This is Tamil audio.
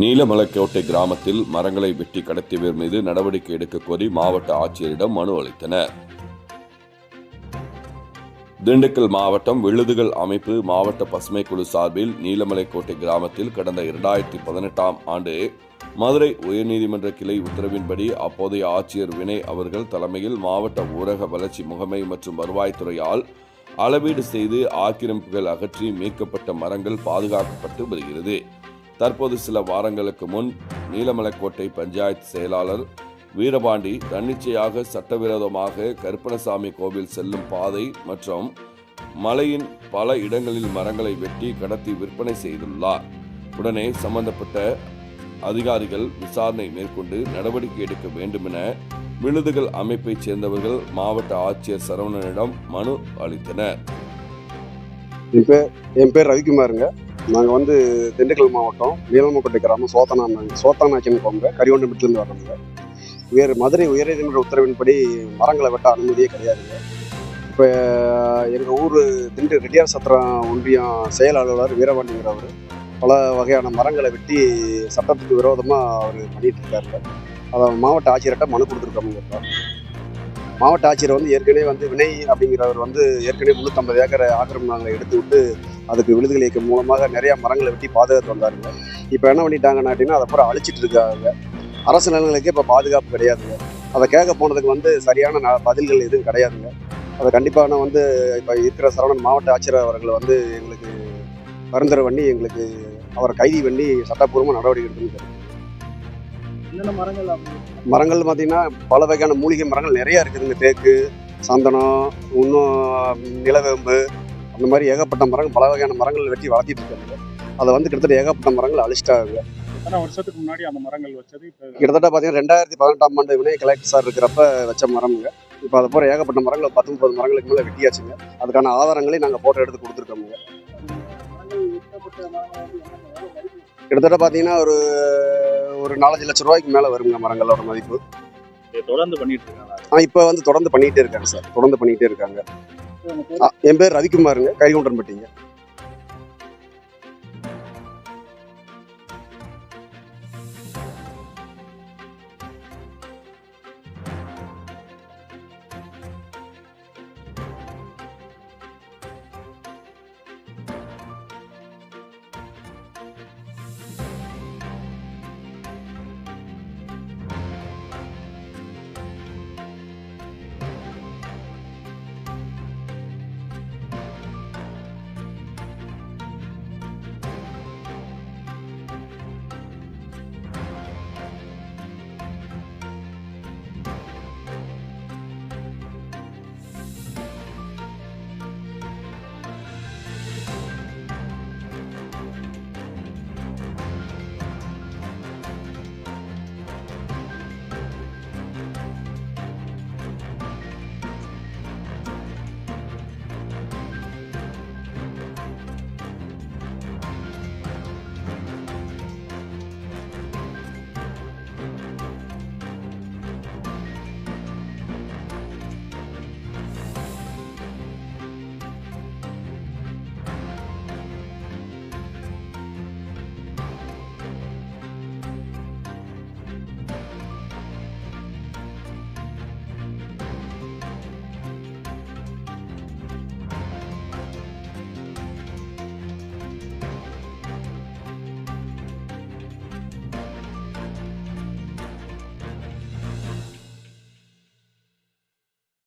நீலமலைக்கோட்டை கிராமத்தில் மரங்களை வெட்டி கடத்தியவர் மீது நடவடிக்கை எடுக்க கோரி மாவட்ட ஆட்சியரிடம் மனு அளித்தனர். திண்டுக்கல் மாவட்டம் விழுதுகள் அமைப்பு மாவட்ட பசுமை குழு சார்பில் நீலமலைக்கோட்டை கிராமத்தில் கடந்த 2018ஆம் ஆண்டு மதுரை உயர்நீதிமன்ற கிளை உத்தரவின்படி அப்போதைய ஆட்சியர் வினய் அவர்கள் தலைமையில் மாவட்ட ஊரக வளர்ச்சி முகமை மற்றும் வருவாய்த்துறையால் அளவீடு செய்து ஆக்கிரமிப்புகள் அகற்றி மீட்கப்பட்ட மரங்கள் பாதுகாக்கப்பட்டு வருகிறது. தற்போது சில வாரங்களுக்கு முன் நீலமலைக்கோட்டை பஞ்சாயத்து செயலாளர் வீரபாண்டி தன்னிச்சையாக சட்டவிரோதமாக கருப்பணசாமி கோவில் செல்லும் பாதை மற்றும் மலையின் பல இடங்களில் மரங்களை வெட்டி கடத்தி விற்பனை செய்துள்ளார். உடனே சம்பந்தப்பட்ட அதிகாரிகள் விசாரணை மேற்கொண்டு நடவடிக்கை எடுக்க வேண்டும் என விழுதுகள் அமைப்பைச் சேர்ந்தவர்கள் மாவட்ட ஆட்சியர் சரவணனிடம் மனு அளித்தனர். என் பேர் ரவிக்குமாருங்க. நாங்கள் திண்டுக்கல் மாவட்டம் நீலமலைக்கோட்டை கிராமம் சோத்தானாச்சின்னு போங்க கரிவண்டம்பட்டிலேருந்து வர்றோங்க. மதுரை உயர்நீதிமன்ற உத்தரவின்படி மரங்களை வெட்ட அனுமதியே கிடையாதுங்க. இப்போ எங்கள் ஊர் ரெட்டியார் சத்திரம் ஒன்றியம் செயல் அலுவலர் வீரபாண்டிங்கிறவர் பல வகையான மரங்களை வெட்டி சட்டத்துக்கு விரோதமாக அவர் பண்ணிட்டு இருக்காரு. அதை மாவட்ட ஆட்சியர்கிட்ட மனு கொடுத்துருக்கோங்க. மாவட்ட ஆட்சியர் ஏற்கனவே வினய் அப்படிங்கிறவர் ஏற்கனவே 350 ஏக்கர் ஆக்கிரமிப்புகளை எடுத்து விட்டு அதுக்கு விழுதுகள் இயக்கம் மூலமாக நிறையா மரங்களை வெட்டி பாதுகாத்து வந்தாருங்க. இப்போ என்ன பண்ணிட்டாங்கன்னாட்டிங்கன்னா அதை பூரா அழிச்சிட்டு இருக்காங்க. அரசு நிலங்களுக்கே இப்போ பாதுகாப்பு கிடையாதுங்க. அதை கேட்க போனதுக்கு சரியான பதில்கள் எதுவும் கிடையாதுங்க. அதை கண்டிப்பாக இப்போ இருக்கிற சரவணன் மாவட்ட ஆட்சியர் அவர்கள் எங்களுக்கு பரிந்துரை பண்ணி எங்களுக்கு அவரை கைது பண்ணி சட்டப்பூர்வமாக நடவடிக்கை எடுத்துன்னு. மரங்கள் பார்த்தீங்கன்னா பல வகையான மூலிகை மரங்கள் நிறையா இருக்குதுங்க. தேக்கு, சந்தனம், இன்னும் நிலவேம்பு, அந்த மாதிரி ஏகப்பட்ட மரங்கள் பல வகையான மரங்கள் வெட்டி வளர்த்திட்டு இருக்காங்க. அதை கிட்டத்தட்ட ஏகப்பட்ட மரங்கள் அழிச்சிட்டாங்க. வருஷத்துக்கு முன்னாடி அந்த மரங்கள் வச்சது கிட்டத்தட்ட பார்த்தீங்கன்னா 2018ஆம் ஆண்டு வினய் கலெக்டர் சார் இருக்கிறப்ப வச்ச மரம்ங்க. இப்போ அதை போகிற ஏகப்பட்ட மரங்கள் 19 மரங்களுக்கு மேலே வெட்டியாச்சுங்க. அதுக்கான ஆதாரங்களையும் நாங்கள் போட்டோ எடுத்து கொடுத்துருக்கோங்க. கிட்டத்தட்ட பார்த்தீங்கன்னா ஒரு 4-5 லட்சம் ரூபாய்க்கு மேலே வருங்க மரங்களோட மதிப்பு. தொடர்ந்து பண்ணிட்டு இருக்காங்க. இப்போ தொடர்ந்து பண்ணிகிட்டே இருக்காங்க சார். தொடர்ந்து பண்ணிகிட்டே இருக்காங்க. என் பேர் ரவிக்குமாருங்க, கரிகுண்டன்பட்டிங்க.